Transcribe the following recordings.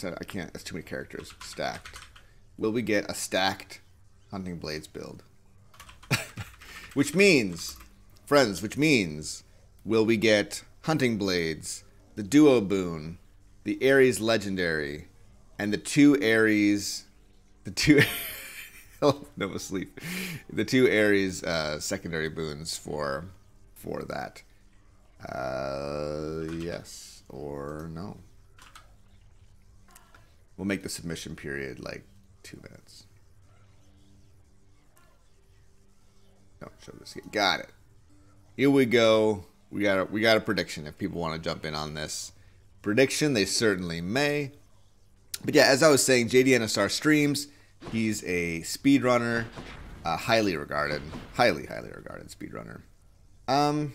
I can't. That's too many characters. Stacked. Will we get a stacked Hunting Blades build? Which means, friends, will we get Hunting Blades, the Duo Boon, the Ares Legendary, and the two Ares secondary boons for that. Yes or no? We'll make the submission period like 2 minutes. Don't show this. Got it. Here we go. We got a prediction. If people want to jump in on this prediction, they certainly may. But yeah, as I was saying, JDNSR streams. He's a speedrunner, highly regarded speedrunner. Do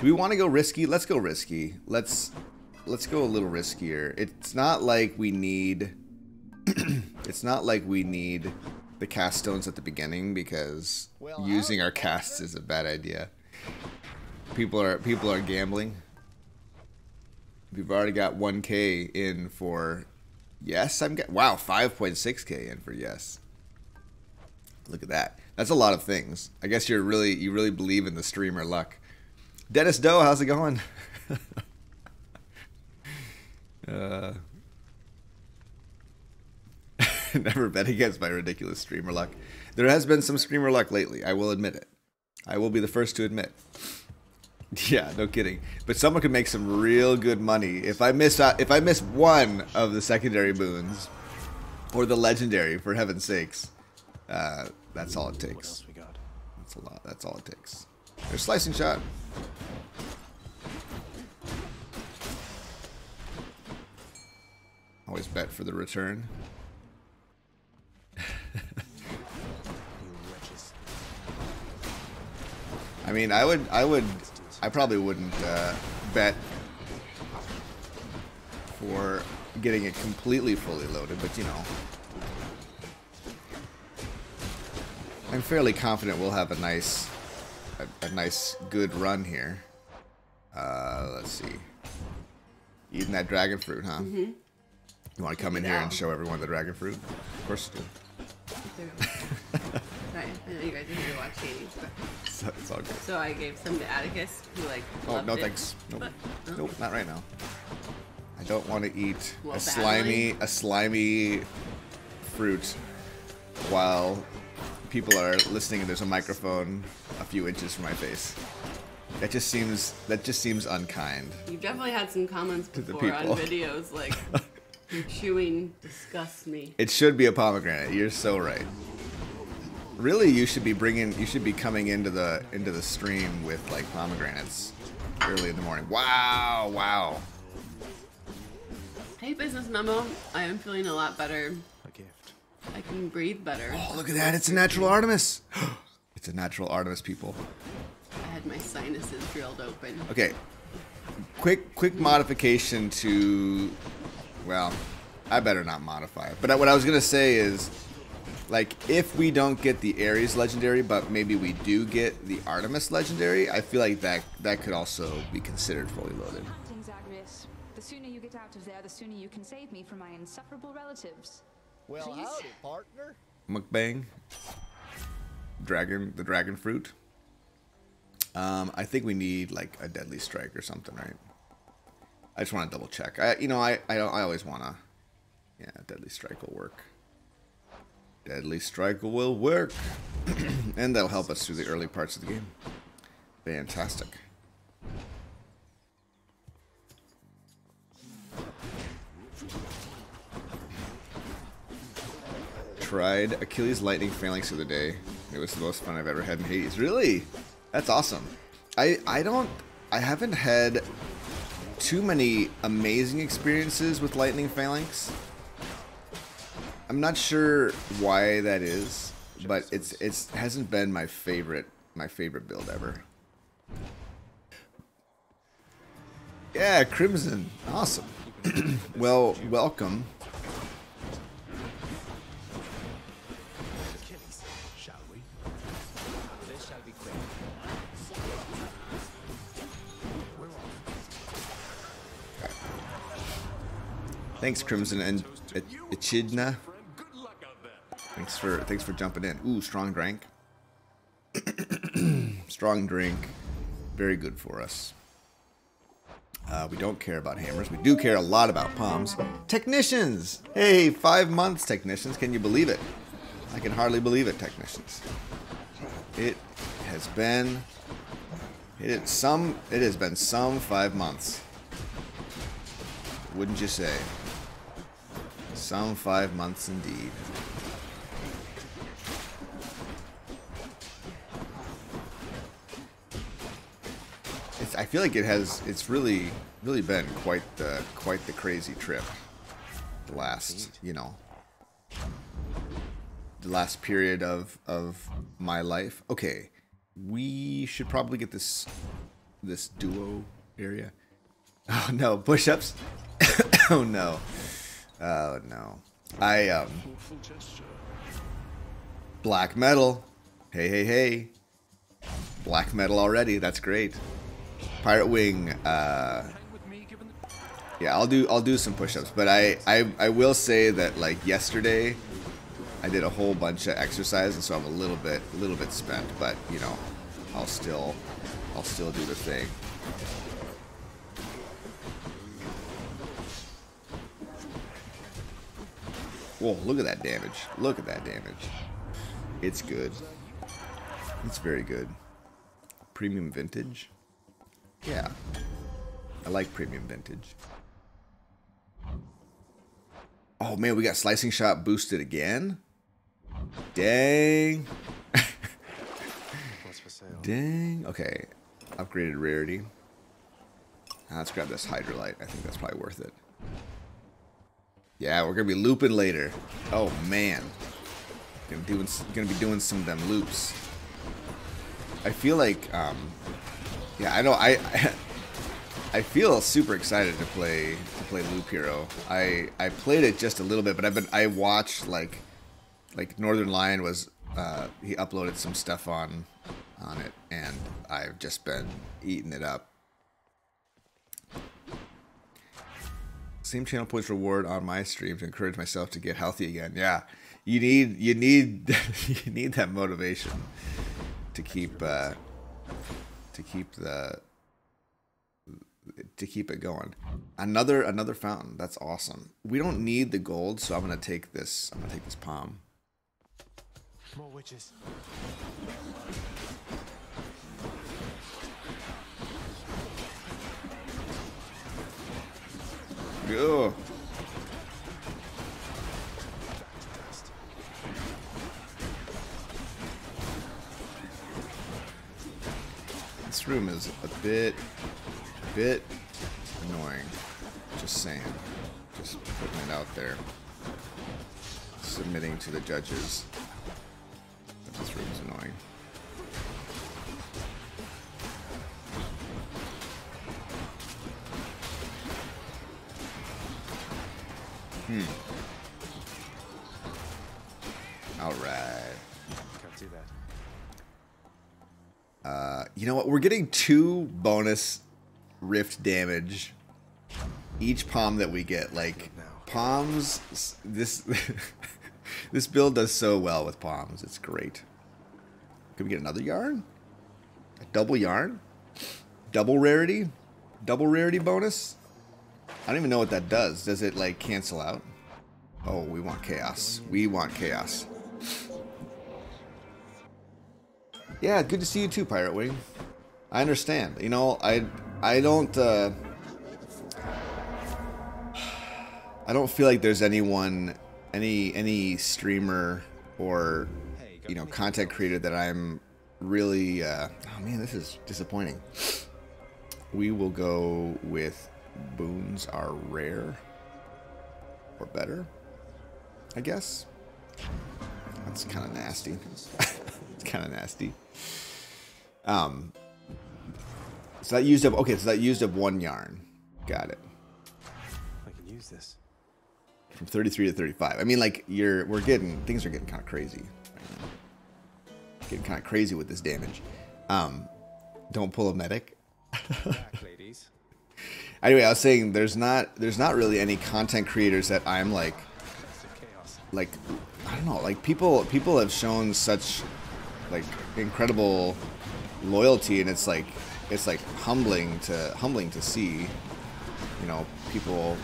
we want to go risky? Let's go risky. Let's go a little riskier. It's not like we need it's not like we need the cast stones at the beginning, because using our casts is a bad idea. People are gambling. We've already got 1K in for yes. Wow, 5.6K in for yes. Look at that. That's a lot of things. I guess you really believe in the streamer luck. Dennis Doe, how's it going? Never bet against my ridiculous streamer luck. There has been some streamer luck lately. I will admit it. I will be the first to admit. Yeah, no kidding. But someone could make some real good money if I miss one of the secondary boons or the legendary. For heaven's sakes, that's all it takes. That's a lot. That's all it takes. There's slicing shot. Always bet for the return. I mean, I probably wouldn't bet for getting it completely fully loaded, but you know, I'm fairly confident we'll have a nice good run here. Let's see. Eating that dragon fruit, huh? Mm-hmm. You want to come in here and show everyone the dragon fruit? Of course you do. Sorry, I know you guys are here to watch Hades, but it's all good. So I gave some to Atticus, who like loved no it, thanks. Nope. but, no. Nope, not right now. I don't want to eat Well, a slimy fruit while people are listening and there's a microphone a few inches from my face. That just seems unkind. You've definitely had some comments before on videos like your chewing disgusts me. It should be a pomegranate. You're so right. Really, you should be coming into the stream with like pomegranates early in the morning. Wow, wow. Hey, business memo. I am feeling a lot better. A gift. I can breathe better. Oh, look at that. It's a natural Artemis. It's a natural Artemis, people. I had my sinuses drilled open. Okay. Quick modification to, well, I better not modify it. But what I was going to say is, like, if we don't get the Ares legendary, but maybe we do get the Artemis legendary, I feel like that could also be considered fully loaded. The sooner you get out of there, the sooner you can save me from my insufferable relatives. Well, Please? howdy, partner. Mukbang. The dragon fruit. I think we need like a deadly strike or something, right? I just want to double check. I always wanna. Yeah, deadly strike will work. Deadly strike will work, and that'll help us through the early parts of the game. Fantastic. Tried Achilles lightning phalanx the other day. It was the most fun I've ever had in Hades. Really? That's awesome. I haven't had too many amazing experiences with lightning phalanx. I'm not sure why that is, but it hasn't been my favorite build ever. Yeah, Crimson. Awesome. Well, welcome. Thanks, Crimson and Echidna. Thanks for jumping in. Ooh, strong drink. Strong drink. Very good for us. We don't care about hammers. We do care a lot about palms. Technicians! Hey, 5 months, technicians. Can you believe it? I can hardly believe it, technicians. It has been some 5 months. Wouldn't you say? Some 5 months indeed. I feel like it's really been quite the crazy trip. The last, you know, the last period of my life. Okay, we should probably get this duo area. Oh no, push-ups. Oh no. Oh no. Black metal. Hey. Black metal already. That's great. Pirate Wing. Yeah, I'll do some push-ups, but I will say that, like, yesterday I did a whole bunch of exercise, and so I'm a little bit spent, but you know, I'll still do the thing. Whoa, look at that damage. Look at that damage. It's good. It's very good. Premium vintage? Yeah. I like premium vintage. Oh man, we got slicing shot boosted again? Dang. Dang. Okay. Upgraded rarity. Let's grab this hydrolite. I think that's probably worth it. Yeah, we're gonna be looping later. Oh man, gonna be doing some of them loops. I feel like, yeah, I know. I feel super excited to play Loop Hero. I played it just a little bit, but I watched like Northern Lion was he uploaded some stuff on it, and I've just been eating it up. Same channel points reward on my stream to encourage myself to get healthy again. Yeah, you need you need that motivation to keep it going. Another fountain. That's awesome. We don't need the gold, so I'm gonna take this. I'm gonna take this palm. More witches. Go. This room is a bit annoying. Just saying. Just putting it out there. Submitting to the judges that this room is annoying. Alright. Can't do that. You know what? We're getting 2 bonus rift damage each palm that we get. Like, palms, this this build does so well with palms. It's great. Can we get another yarn? A double yarn? Double rarity? Double rarity bonus? I don't even know what that does. Does it, like, cancel out? Oh, we want chaos. We want chaos. Yeah, good to see you too, Pirate Wing. I understand. You know, I don't feel like there's anyone, any streamer or, you know, content creator that I'm really, oh man, this is disappointing. We will go with Boons are rare or better, I guess. That's kind of nasty. It's kind of nasty. So that used up, okay, so that used up 1 yarn. Got it. I can use this. From 33 to 35. I mean, like, things are getting kind of crazy. Getting kind of crazy with this damage. Don't pull a medic. Back, ladies. Anyway, I was saying there's not really any content creators that I'm like I don't know, like people have shown such like incredible loyalty, and it's like humbling to see, you know, people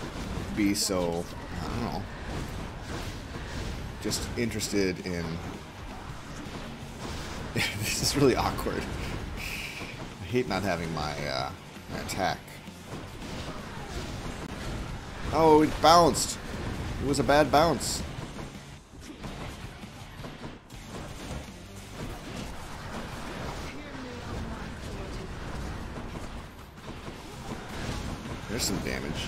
be so, I don't know, just interested in this is really awkward. I hate not having my my attack. Oh, it bounced. It was a bad bounce. There's some damage.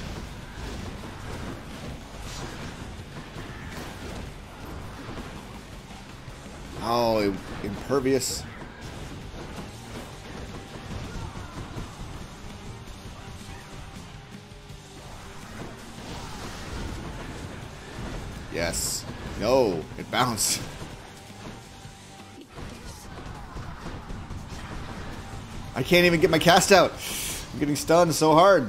Oh, impervious. Yes. No, it bounced. I can't even get my cast out. I'm getting stunned so hard.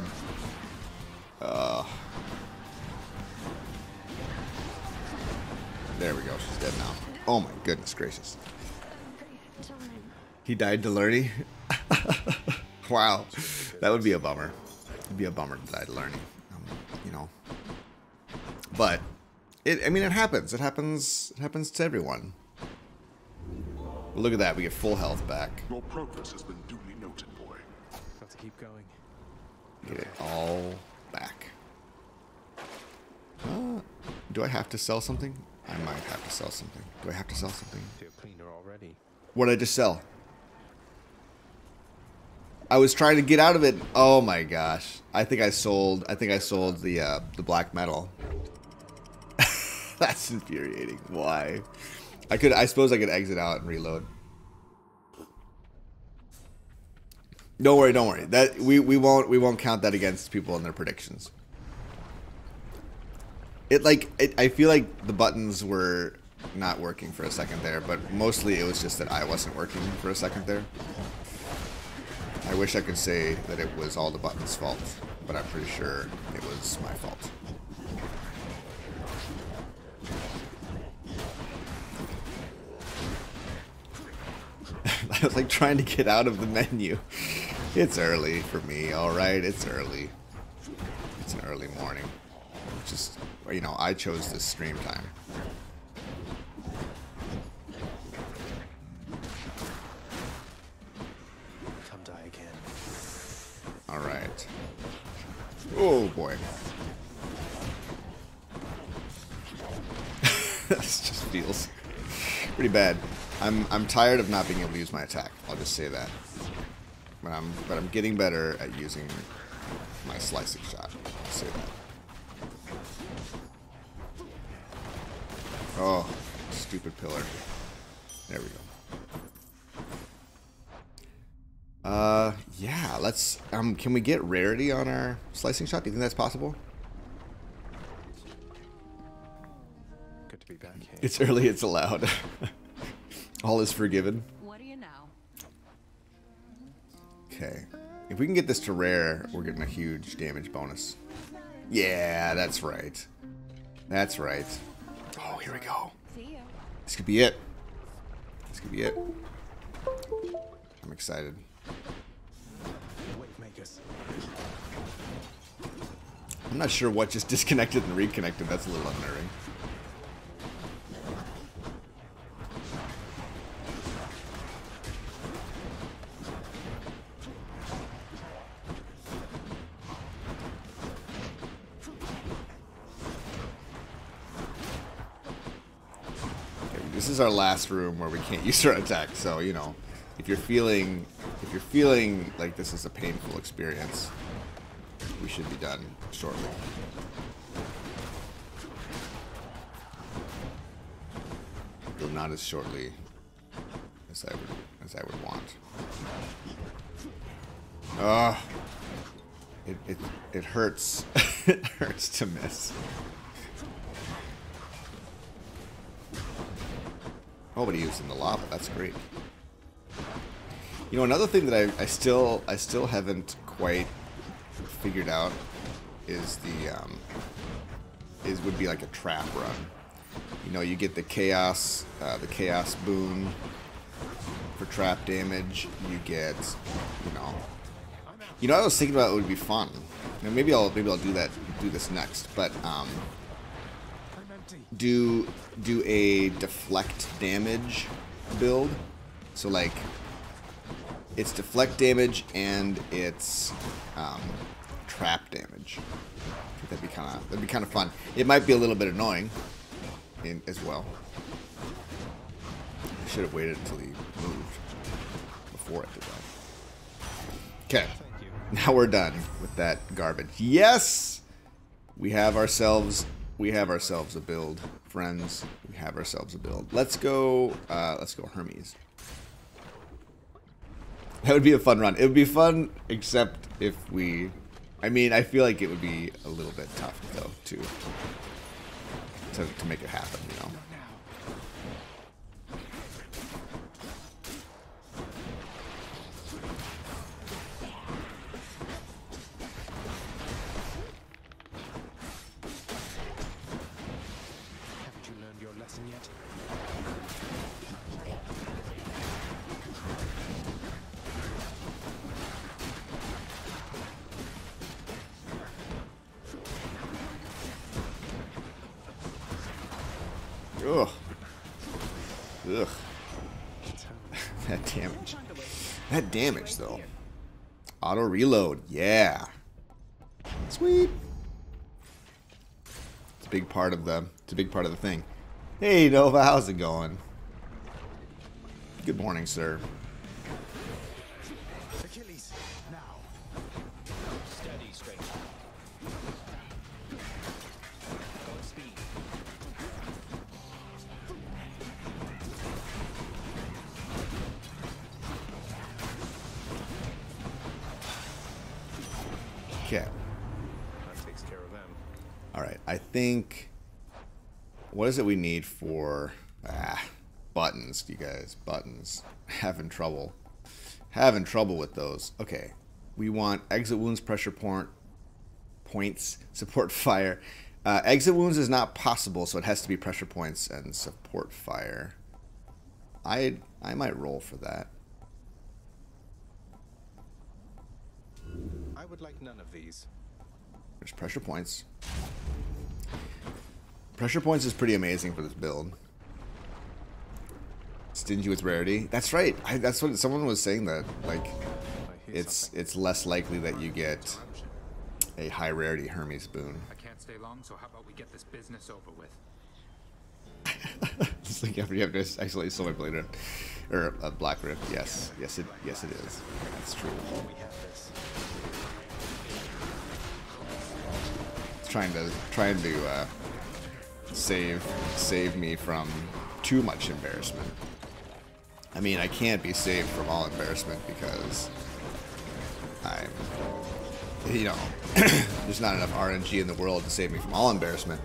There we go. She's dead now. Oh my goodness gracious. He died to Lurny? Wow. That would be a bummer. It'd be a bummer to die to Lurny. You know. But I mean, it happens. It happens to everyone. Look at that. We get full health back. Your progress has been duly noted, boy. Got to keep going. Get it all back. Do I have to sell something? I might have to sell something. Do I have to sell something? Feel cleaner already. What did I just sell? I was trying to get out of it. Oh my gosh! I think I sold the black metal. That's infuriating. Why? I suppose I could exit out and reload. Don't worry, don't worry. That we won't count that against people and their predictions. I feel like the buttons were not working for a second there, but mostly it was just that I wasn't working for a second there. I wish I could say that it was all the buttons' fault, but I'm pretty sure it was my fault. I was like trying to get out of the menu. It's early for me, alright? It's early. It's an early morning. Just, you know, I chose this stream time. Come die again. Alright. Oh boy. This just feels pretty bad. I'm tired of not being able to use my attack. I'll just say that. But I'm getting better at using my slicing shot. I'll say that. Oh, stupid pillar. There we go. Yeah, let's can we get rarity on our slicing shot? Do you think that's possible? Good to be back here. It's early, it's allowed. All is forgiven. What do you know? Okay. If we can get this to rare, we're getting a huge damage bonus. Yeah, that's right. That's right. Oh, here we go. See you. This could be it. This could be it. I'm excited. Wave makers. I'm not sure what just disconnected and reconnected. That's a little unnerving. This is our last room where we can't use our attack, so you know, if you're feeling like this is a painful experience, we should be done shortly. Though not as shortly as I would want. It hurts. It hurts to miss. Oh, but he used in the lava. That's great. You know, another thing that I still haven't quite figured out is would be like a trap run. You know, you get the chaos boon for trap damage. You get, I was thinking about it would be fun. Maybe I'll do this next, but do a deflect damage build. So like it's deflect damage and it's trap damage. I think that'd be kind of fun. It might be a little bit annoying as well. I should have waited until he moved before I did that. Okay. Now we're done with that garbage. Yes! We have ourselves a build, friends. We have ourselves a build. Let's go Hermes. That would be a fun run. It would be fun except if we I feel like it would be a little bit tough though to make it happen, Haven't you learned your lesson yet? Ugh. Ugh. That damage though. Auto reload, yeah. Sweet. It's a big part of the thing. Hey Nova, how's it going? Good morning, sir. Achilles, now. Steady, straight. Go speed. Okay. That takes care of them. Alright, I think... What is it we need for... buttons, you guys. Buttons. Having trouble with those. Okay. We want exit wounds, pressure points, support fire. Exit wounds is not possible, so it has to be pressure points and support fire. I might roll for that. I would like none of these. There's pressure points. Pressure points is pretty amazing for this build. Stingy with rarity. That's right. That's what someone was saying, that like it's less likely that you get a high rarity Hermes boon. I can't stay long, so how about we get this business over with? It's like you have to accidentally solar blade or a black rift. Yes, it is. That's true. We have this. It's trying to save me from too much embarrassment. I mean, I can't be saved from all embarrassment because I'm, there's not enough RNG in the world to save me from all embarrassment.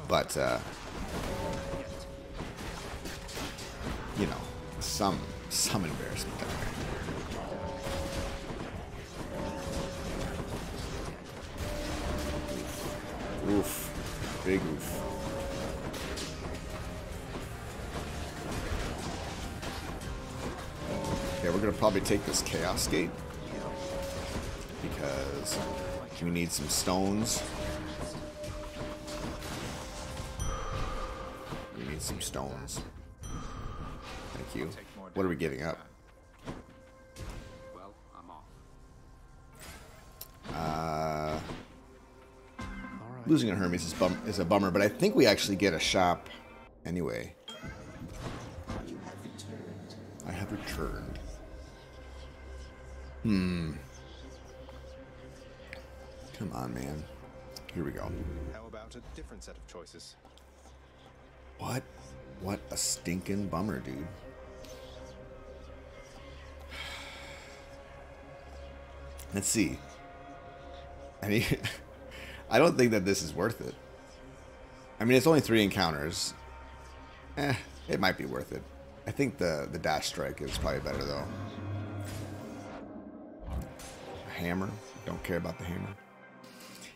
But, some embarrassment down there. Oof. Big oof. Okay, we're gonna probably take this Chaos Gate because we need some stones. We need some stones. Thank you. What are we giving up? Well, I'm off. Losing a Hermes is a bummer, but I think we actually get a shop anyway. I have returned. Come on, man. Here we go. How about a different set of choices? What? What a stinking bummer, dude. Let's see. I mean, I don't think that this is worth it. I mean, it's only 3 encounters. It might be worth it. I think the dash strike is probably better, though. A hammer? Don't care about the hammer.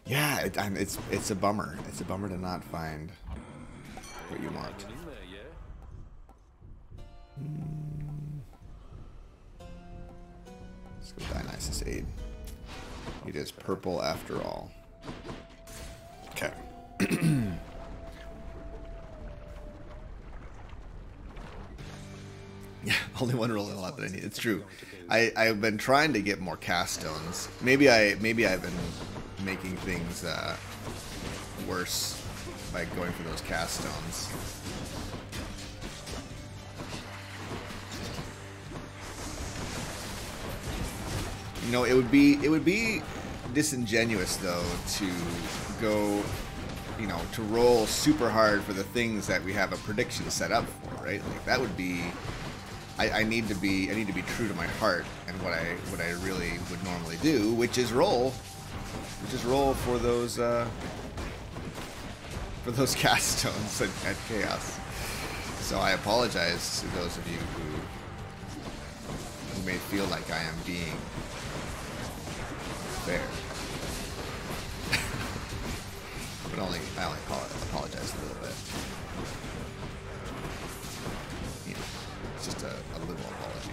Yeah, it's a bummer. It's a bummer to not find what you want. Let's go Dionysus Aid. It is purple after all. Okay. Yeah, only one roll in a lot that I need. It's true. I've been trying to get more cast stones. Maybe I've been making things worse by going for those cast stones. You know, it would be disingenuous though to go, you know, to roll super hard for the things that we have a prediction set up for, right? Like that would be. I need to be true to my heart and what I really would normally do, which is roll for those cast stones at Chaos. So I apologize to those of you who may feel like I am being fair, but I only apologize a little bit. Just a little apology.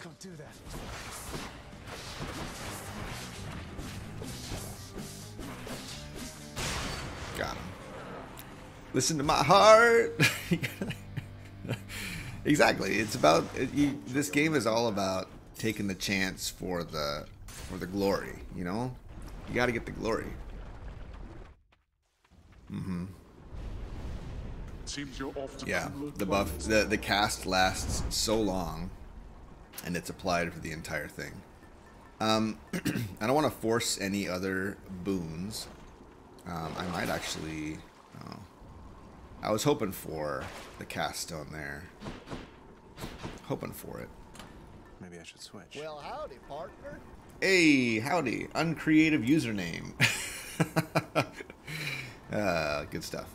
Can't do that. Got him. Listen to my heart. Exactly. It's about this game is all about taking the chance for the glory. You know, you got to get the glory. Mm-hmm. Seems you're off to Yeah, the buff, the cast lasts so long, and it's applied for the entire thing. I don't want to force any other boons. I might actually. Oh, I was hoping for the cast stone there. Hoping for it. Maybe I should switch. Well, howdy, partner. Hey, howdy, uncreative username. Good stuff.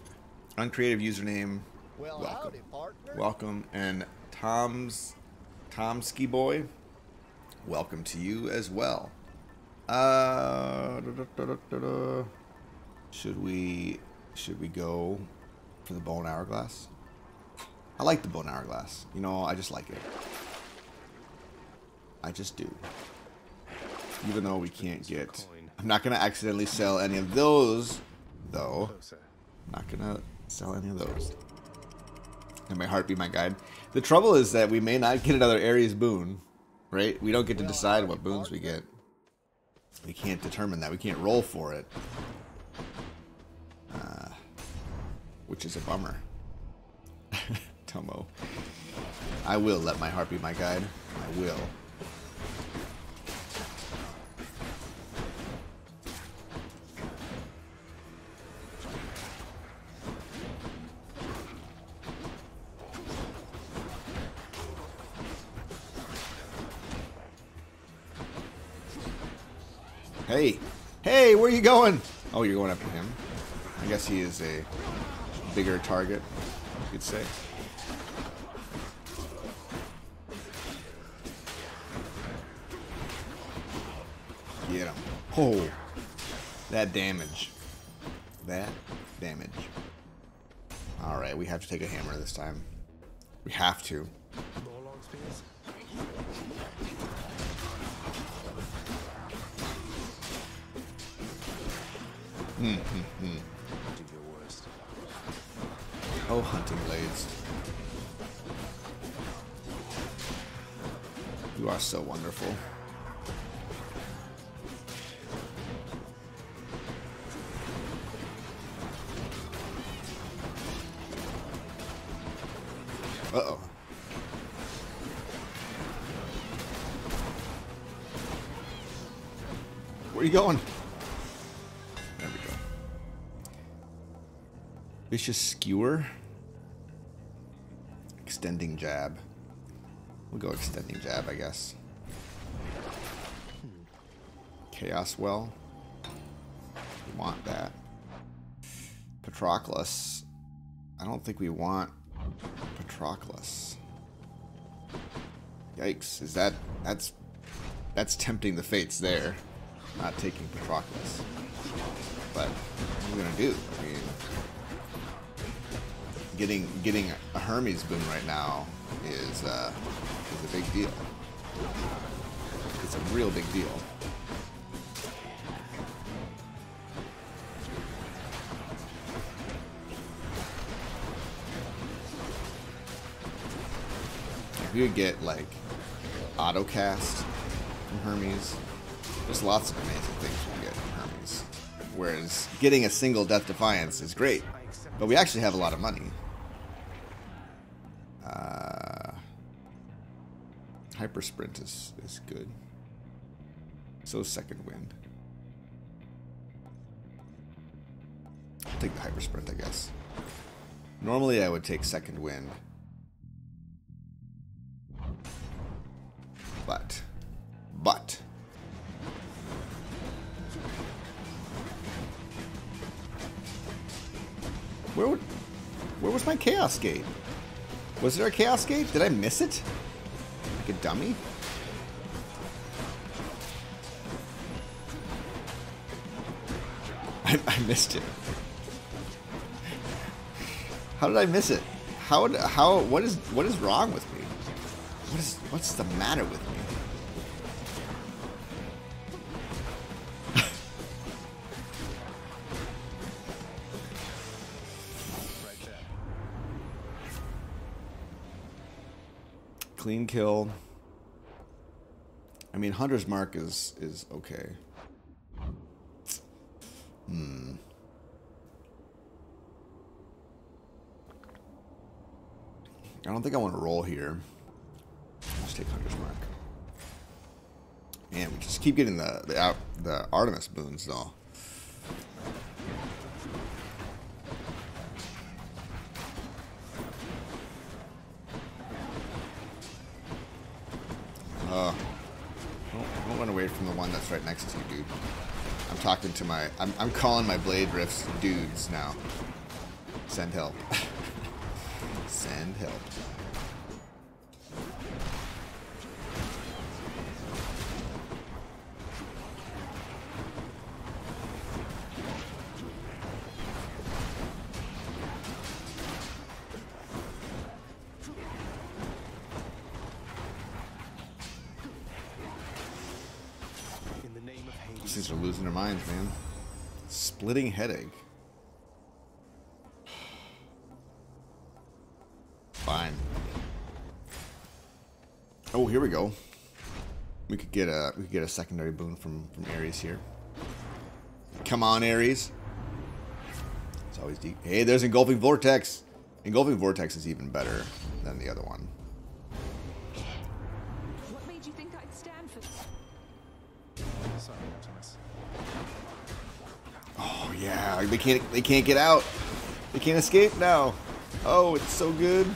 Uncreative username. Well, welcome. howdy, partner. Welcome. And Tomsky Boy, welcome to you as well. Should we go for the bone hourglass? I like the bone hourglass. You know, I just like it. I just do. Even though we can't get... I'm not going to accidentally sell any of those, though. I'm not going to sell any of those. And my heart be my guide. The trouble is that we may not get another Ares boon, right? We don't get to decide what boons we get. We can't determine that. We can't roll for it. Which is a bummer. Tomo. I will let my heart be my guide. I will. Hey! Hey, where are you going? Oh, you're going after him. I guess he is a bigger target, you could say. Get him. Oh! That damage. That damage. Alright, we have to take a hammer this time. We have to. Do your worst. Oh, hunting blades. You are so wonderful. Uh-oh. Where are you going? There we go. Vicious Skewer. Extending Jab. We'll go Extending Jab, I guess. Chaos Well. We want that. Patroclus. I don't think we want Patroclus. Yikes. That's tempting the fates there. Not taking Patroclus. But what are we gonna do? I mean, getting a Hermes boon right now is a big deal. It's a real big deal. If you could get like auto cast from Hermes, there's lots of amazing things you can get from Hermes. Whereas getting a single Death Defiance is great, but we actually have a lot of money. Hyper Sprint is good. So Second Wind. I'll take the Hyper Sprint, I guess. Normally I would take Second Wind. But where was my Chaos Gate? Was there a Chaos Gate? Did I miss it? Like a dummy? I missed it. How did I miss it? What is wrong with me? What's the matter with me? Clean kill. I mean, Hunter's Mark is okay. I don't think I want to roll here. Let's take Hunter's Mark. Man, we just keep getting the Artemis boons though. Don't run away from the one that's right next to you, dude. I'm talking to my... I'm calling my Blade Rifts dudes now. Send help. Send help. These things are losing their minds, man. Splitting headache. Fine. Oh, here we go. We could get a secondary boon from Ares here. Come on, Ares. It's always deep. Hey, there's Engulfing Vortex. Engulfing Vortex is even better than the other one. What made you think I'd stand for this? Sorry, Optimus. Oh yeah, they can't get out. They can't escape now. Oh, it's so good.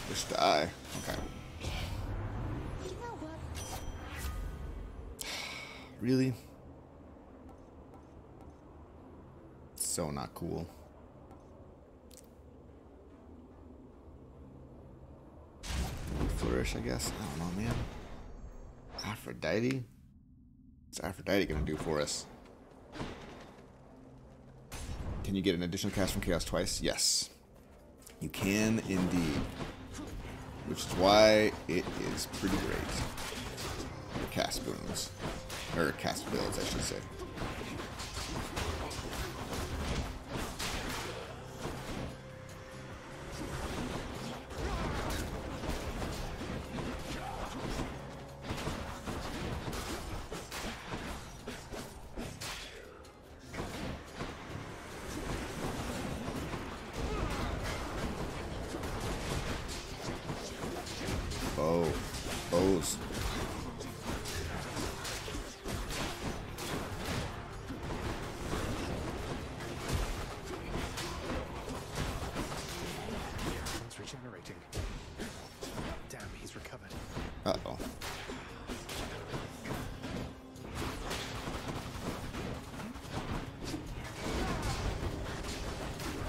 Just die. Okay. You know what? Really? So not cool. Flourish, I guess. I don't know, man. Aphrodite? What's Aphrodite gonna do for us? Can you get an additional cast from Chaos twice? Yes. You can indeed. Which is why it is pretty great. For cast boons. Or cast builds, I should say. Oh, bows. It's regenerating. Damn, he's recovered. Uh-oh.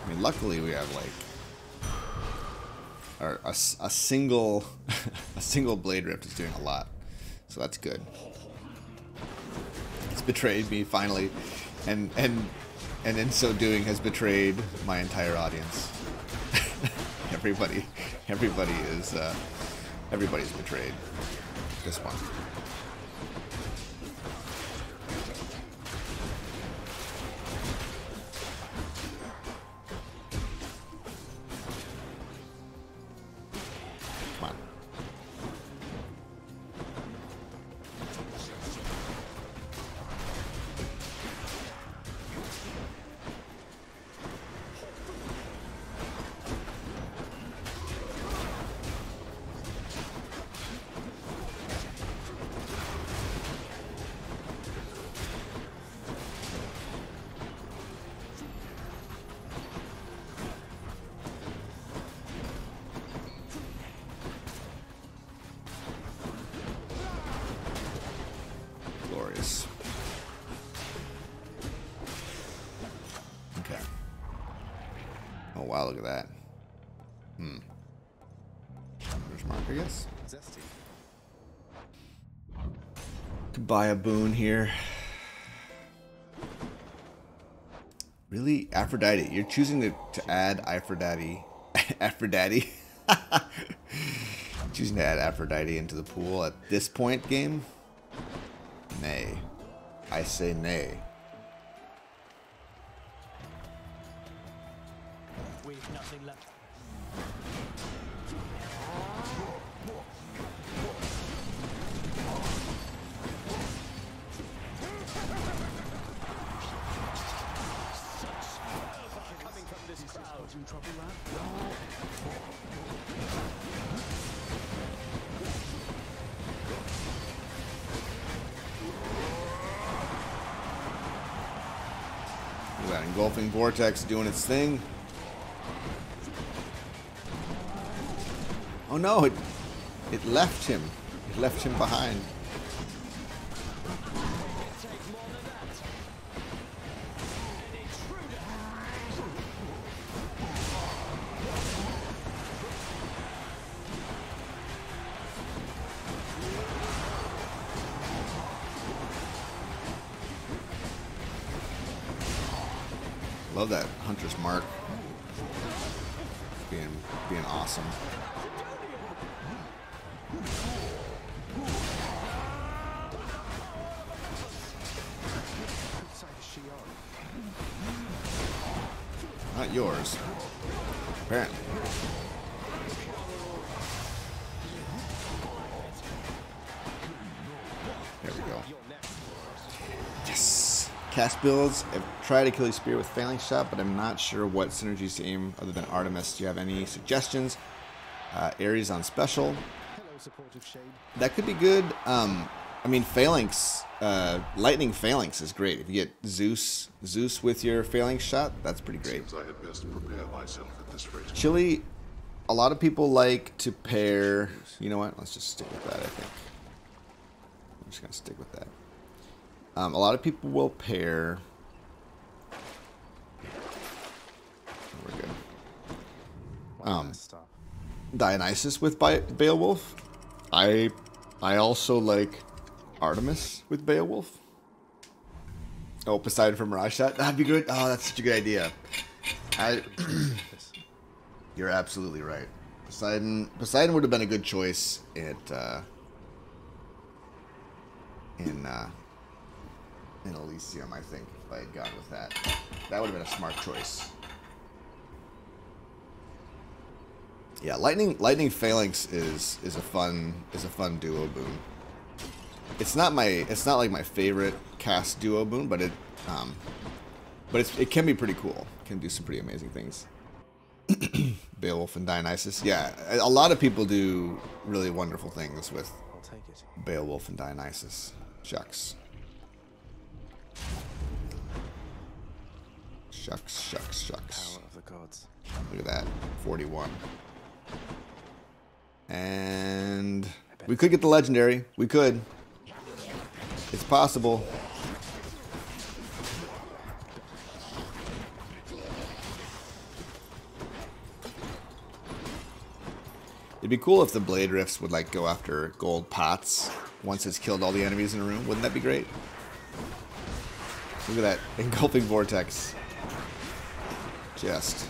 I mean, luckily we have like a single a single blade rift is doing a lot, so that's good. It's betrayed me finally, and in so doing has betrayed my entire audience. everybody's betrayed at this point. Come on. Glorious. Okay. Oh wow, look at that. There's Mark, I guess. Zesty. Could buy a boon here. Really? Aphrodite. You're choosing to add Aphrodite. Aphrodite? Choosing to add Aphrodite into the pool at this point, game? Nay. I say nay. We've nothing left. Coming from this crowd. In trouble, lad? Look at that engulfing vortex doing its thing. Oh no, it left him. It left him behind. Love that Hunter's Mark. Being awesome. Not yours. Apparently. There we go. Yes! Cast builds. I've tried Achilles Spear with Failing Shot, but I'm not sure what synergies to aim other than Artemis. Do you have any suggestions? Ares on special. Hello, supportive shade. That could be good. I mean, Phalanx, Lightning Phalanx is great. If you get Zeus with your Phalanx shot, that's pretty great. Seems I had best prepare myself at this rate. Chili, a lot of people like to pair. You know what? Let's just stick with that, I think. I'm just going to stick with that. A lot of people will pair. We're good. Stop. Dionysus with Beowulf. I also like Artemis with Beowulf. Oh, Poseidon from Mirage Shot. That'd be good. Oh, that's such a good idea. You're absolutely right. Poseidon would have been a good choice in Elysium, I think, if I had gone with that. That would have been a smart choice. Yeah, Lightning Phalanx is a fun duo boon. It's not like my favorite cast duo boon, but it can be pretty cool. It can do some pretty amazing things. Beowulf and Dionysus. Yeah, a lot of people do really wonderful things with I'll take it. Beowulf and Dionysus. Shucks. Shucks, shucks, shucks. Power of the gods. Look at that. 41. And we could get the legendary. We could. It's possible. It'd be cool if the blade rifts would like go after gold pots once it's killed all the enemies in a room. Wouldn't that be great? Look at that engulfing vortex. Just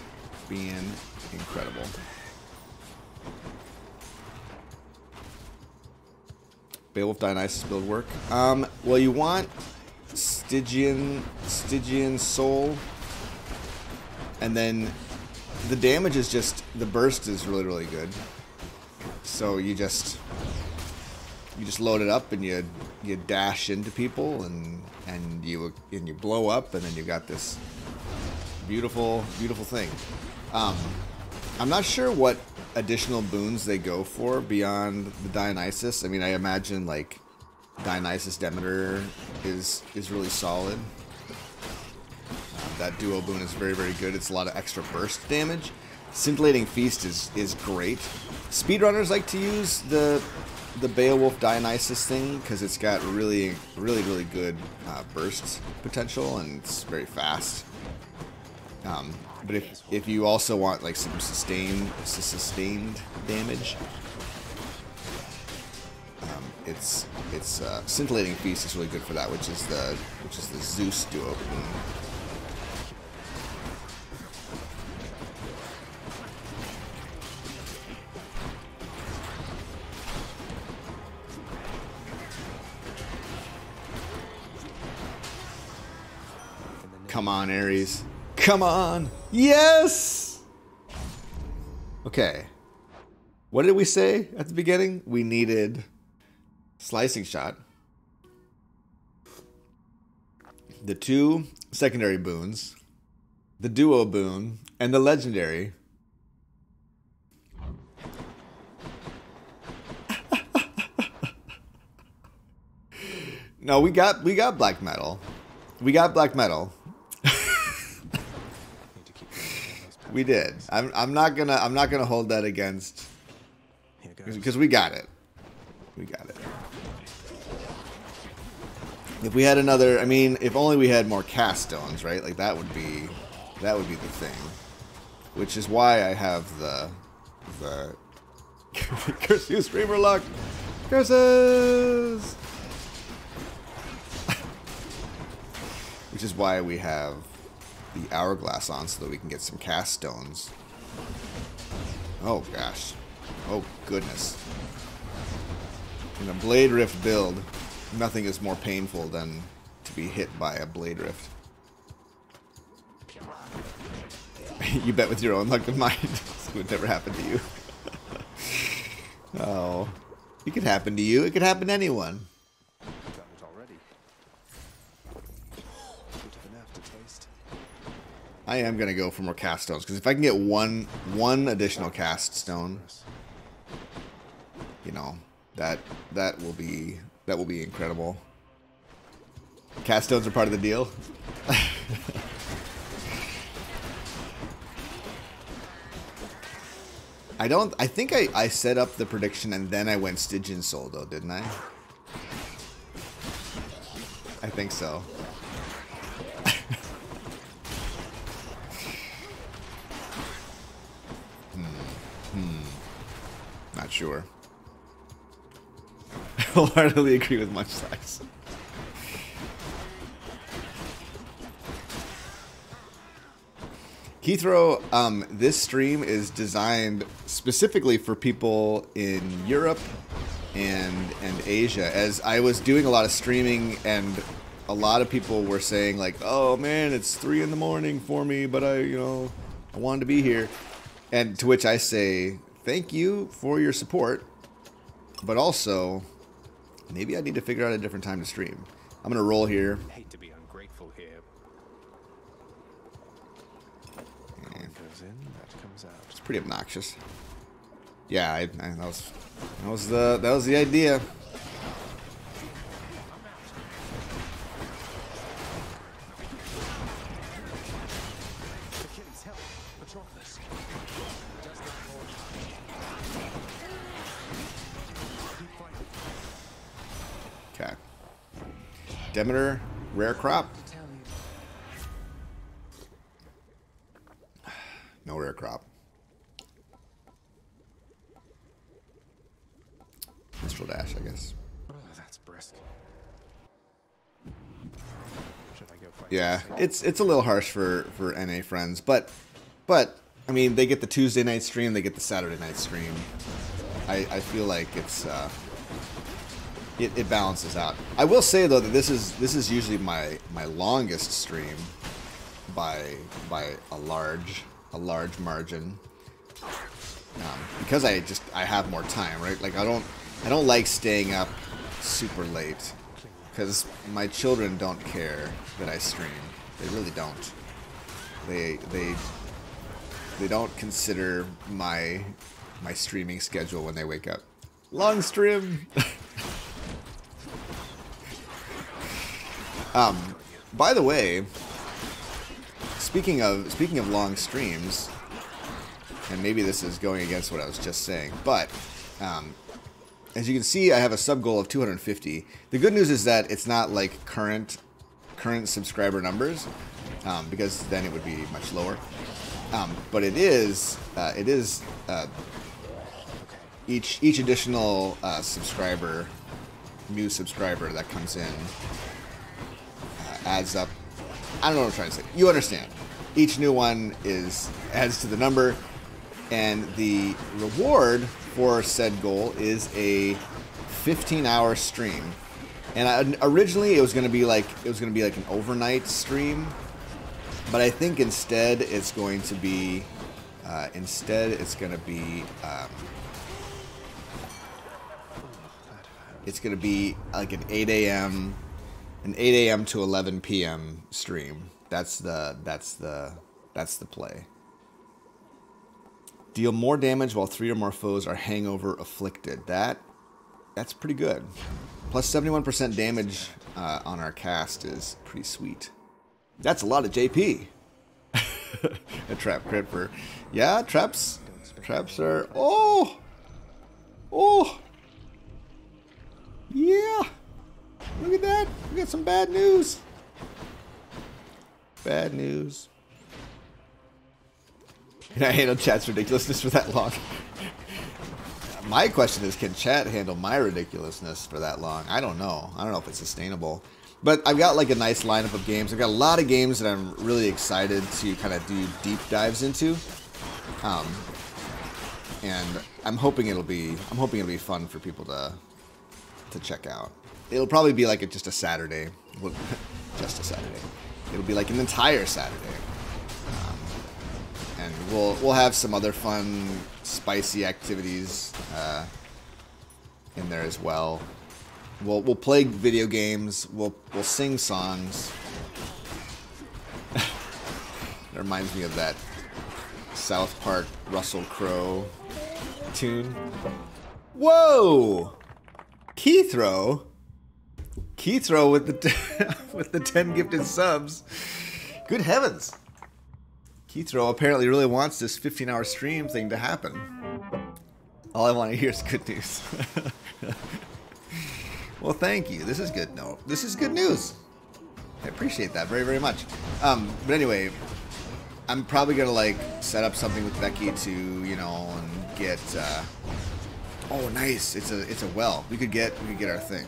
being incredible. Beowulf Dionysus build work. Well, you want Stygian Soul, and then the damage is just, the burst is really, really good. So you just load it up and you dash into people and you blow up, and then you got this beautiful thing. I'm not sure what additional boons they go for beyond the Dionysus. I mean, I imagine like Dionysus Demeter is really solid. That duo boon is very, very good. It's a lot of extra burst damage. Scintillating Feast is great. Speedrunners like to use the Beowulf Dionysus thing because it's got really good burst potential, and it's very fast. But if you also want like some sustained damage, it's Scintillating Feast is really good for that, which is the Zeus duo boon. Come on, Ares. Come on. Yes! Okay. What did we say at the beginning? We needed Slicing Shot, the 2 secondary boons, the duo boon, and the legendary. No, we got black metal. We got black metal. We did. I'm not gonna hold that against, because we got it. We got it. If we had another, I mean, if only we had more cast stones, right? Like that would be the thing. Which is why I have the curse you, streamer luck. Curses. Which is why we have the hourglass on, so that we can get some cast stones. Oh gosh. Oh goodness. In a blade rift build, nothing is more painful than to be hit by a blade rift. You bet with your own luck and mine. It would never happen to you. Oh. It could happen to you. It could happen to anyone. I am gonna go for more cast stones, because if I can get one additional cast stone, you know, that will be incredible. Cast stones are part of the deal. I think I set up the prediction and then I went Stygian Soul though, didn't I? I think so. Not sure. I wholeheartedly agree with much size. Keithrow, this stream is designed specifically for people in Europe and Asia. As I was doing a lot of streaming, and a lot of people were saying like, "Oh man, it's 3 in the morning for me, but I wanted to be here." And to which I say, thank you for your support, but also maybe I need to figure out a different time to stream. I'm gonna roll here. Hate to be ungrateful here. That goes in, that comes out. Pretty obnoxious. Yeah, that was the idea. Okay. Demeter, rare crop. No rare crop. Minstrel dash, I guess. Oh, that's brisk. Should I go fight? Yeah, it's a little harsh for NA friends, but I mean, they get the Tuesday night stream, they get the Saturday night stream. I feel like it's it balances out. I will say though that this is usually my longest stream by a large margin, because I have more time, right? Like I don't like staying up super late because my children don't care that I stream. They really don't. They don't consider my streaming schedule when they wake up. Long stream. By the way, speaking of long streams, and maybe this is going against what I was just saying, but as you can see, I have a sub goal of 250. The good news is that it's not like current subscriber numbers, because then it would be much lower. But it is each additional new subscriber that comes in adds up. I don't know what I'm trying to say. You understand. Each new one adds to the number, and the reward for said goal is a 15-hour stream. And originally it was going to be like an overnight stream, but I think instead it's going to be like an 8 a.m. to 11 p.m. stream. That's the play. Deal more damage while 3 or more foes are hangover afflicted. That's pretty good. Plus 71% damage on our cast is pretty sweet. That's a lot of JP. A trap crit for, yeah, traps are, oh, yeah. Look at that. We got some bad news. Bad news. Can I handle chat's ridiculousness for that long? My question is, can chat handle my ridiculousness for that long? I don't know. I don't know if it's sustainable. But I've got like a nice lineup of games. I've got a lot of games that I'm really excited to kind of do deep dives into. And I'm hoping it'll be fun for people to check out. It'll probably be like just a Saturday. Well, just a Saturday. It'll be like an entire Saturday. And we'll have some other fun, spicy activities in there as well. We'll play video games. We'll sing songs. That reminds me of that South Park Russell Crowe tune. Whoa! Keythrow with the with the 10 gifted subs. Good heavens! Keythrow apparently really wants this 15-hour stream thing to happen. All I want to hear is good news. Well, thank you. This is good. No, this is good news. I appreciate that very, very much. But anyway, I'm probably gonna like set up something with Becky to, and get. Oh, nice! It's a well. We could get our thing.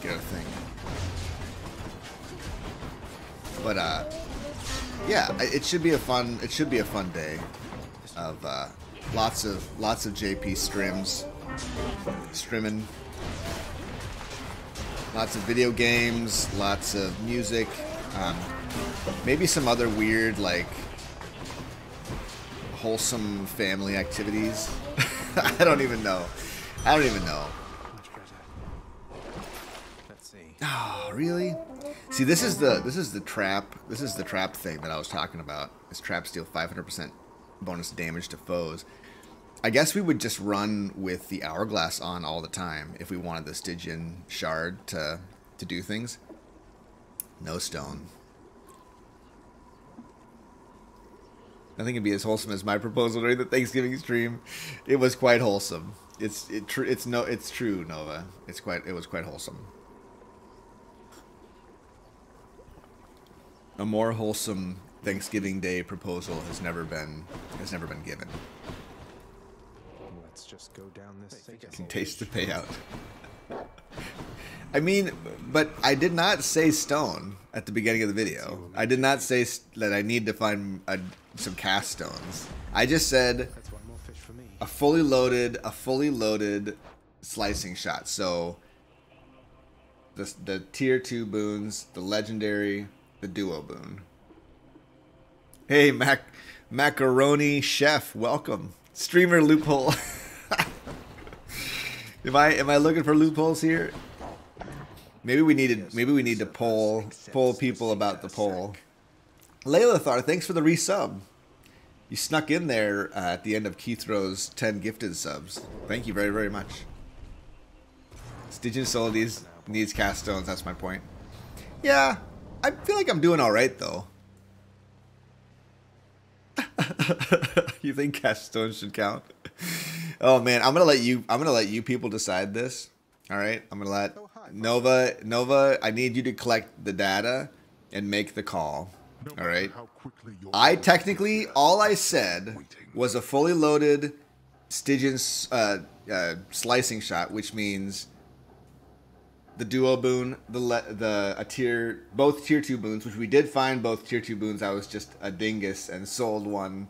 Get our thing. But yeah, it should be a fun day of lots of JP streaming, lots of video games, lots of music, maybe some other weird like wholesome family activities. I don't even know. Let's see. Oh, really? See, this is the trap thing that I was talking about. This trap steal 500% bonus damage to foes. I guess we would just run with the hourglass on all the time if we wanted the Stygian shard to do things. No stone. Nothing can be as wholesome as my proposal during the Thanksgiving stream. It was quite wholesome. It's true, Nova. It was quite wholesome. A more wholesome Thanksgiving Day proposal has never been given. Let's just go down this. Can taste the payout. I mean, but I did not say stone at the beginning of the video. I did not say that I need to find some cast stones. I just said a fully loaded slicing shot. So the tier 2 boons, the legendary, the duo boon. Hey, Macaroni Chef, welcome. Streamer loophole. Am I looking for loopholes here? Maybe we need to poll people about the poll. Layla Thar, thanks for the resub. You snuck in there at the end of Keithrow's 10 gifted subs. Thank you very, very much. Stygian Soul needs cast stones, that's my point. Yeah, I feel like I'm doing alright though. You think cast stones should count? Oh man, I'm gonna let you people decide this. Alright? I'm gonna let Nova, I need you to collect the data and make the call. Alright? I technically, all I said was a fully loaded Stygian slicing shot, which means the duo boon, both tier 2 boons, which we did find both tier 2 boons. I was just a dingus and sold one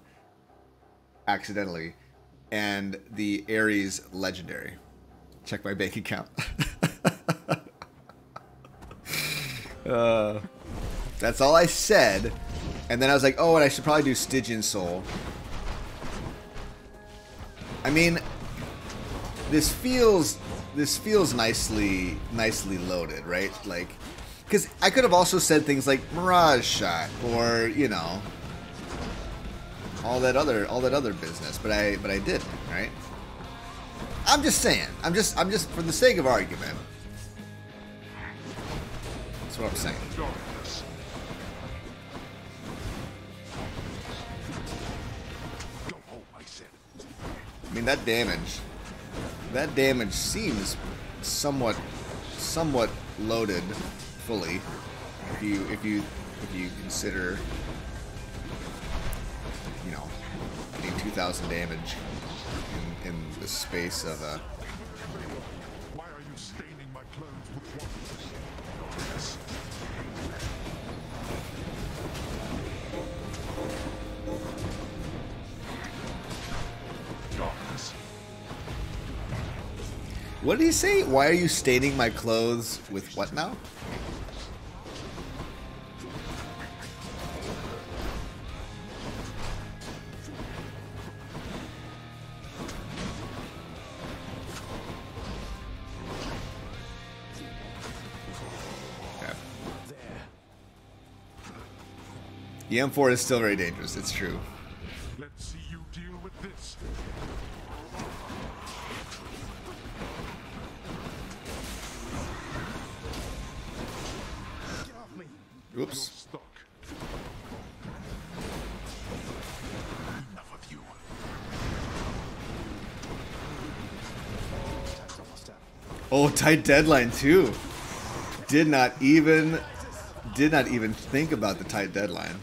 accidentally, and the Ares legendary. Check my bank account. That's all I said, and then I was like, oh, and I should probably do Stygian Soul. I mean, this feels nicely loaded, right? Like, because I could have also said things like Mirage Shot or, you know, all that other business, but I didn't, right? I'm just saying. I'm just for the sake of argument. That's what I'm saying. I mean, that damage seems somewhat loaded fully if you consider, you know, getting 2,000 damage in the space of a. Why are you staining my clothes with water? What did he say? Why are you staining my clothes with what now? Okay. The M4 is still very dangerous, it's true. Let's see you deal with this. Oops. Enough of you. Oh, tight deadline too. Did not even think about the tight deadline.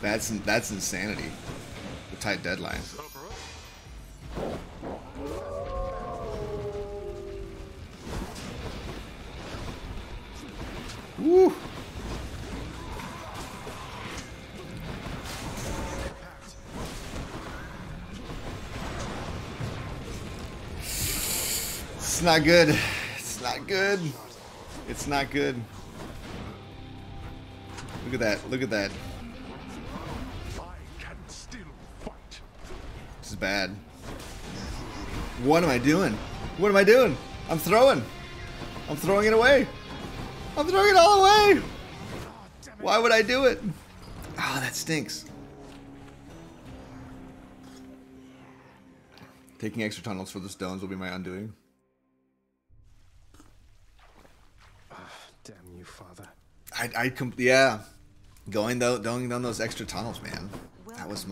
That's insanity. The tight deadline. Woo! It's not good. It's not good. It's not good. Look at that. Look at that. This is bad. What am I doing? What am I doing? I'm throwing. I'm throwing it away. I'm throwing it all away. Why would I do it? Ah, oh, that stinks. Taking extra tunnels for the stones will be my undoing. Damn you, father. Yeah. Going down those extra tunnels, man. That was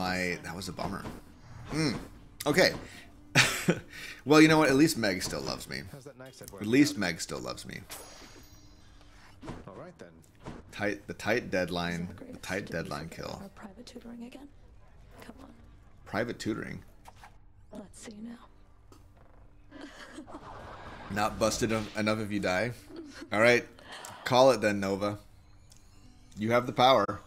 a bummer. Okay. Well, you know what? At least Meg still loves me. At least Meg still loves me. All right then. The tight deadline kill. Private tutoring again. Come on. Private tutoring. Let's see now. Not busted enough if you die. All right. Call it then, Nova. You have the power.